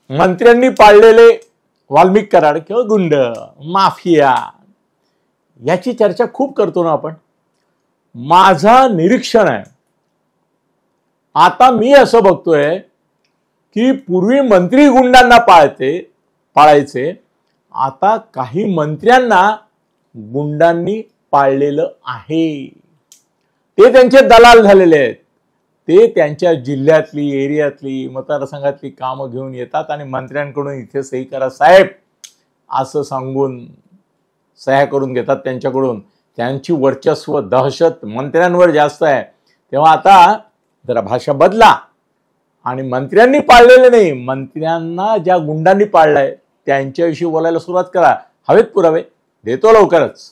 मंत्र्यांनी पाळलेले वाल्मिक कराड किंवा गुंड माफिया याची चर्चा खूप करतो ना आपण. माझा निरीक्षण आहे, आता मी असं बघतोय की पूर्वी मंत्री गुंडांना पाळायचे, आता काही मंत्र्यांना गुंडांनी पाळलेलं आहे. ते त्यांचे दलाल झालेले आहेत. ते त्यांच्या जिल्ह्यातली, एरियातली, मतदारसंघातली कामं घेऊन येतात आणि मंत्र्यांकडून इथे सही करा साहेब असं सांगून सह्या करून घेतात त्यांच्याकडून. त्यांची वर्चस्व, दहशत मंत्र्यांवर जास्त आहे. तेव्हा आता जरा भाषा बदला आणि मंत्र्यांनी पाळलेले नाही, मंत्र्यांना ज्या गुंडांनी पाळलंय त्यांच्याविषयी बोलायला सुरुवात करा. हवेत पुरावे, देतो लवकरच.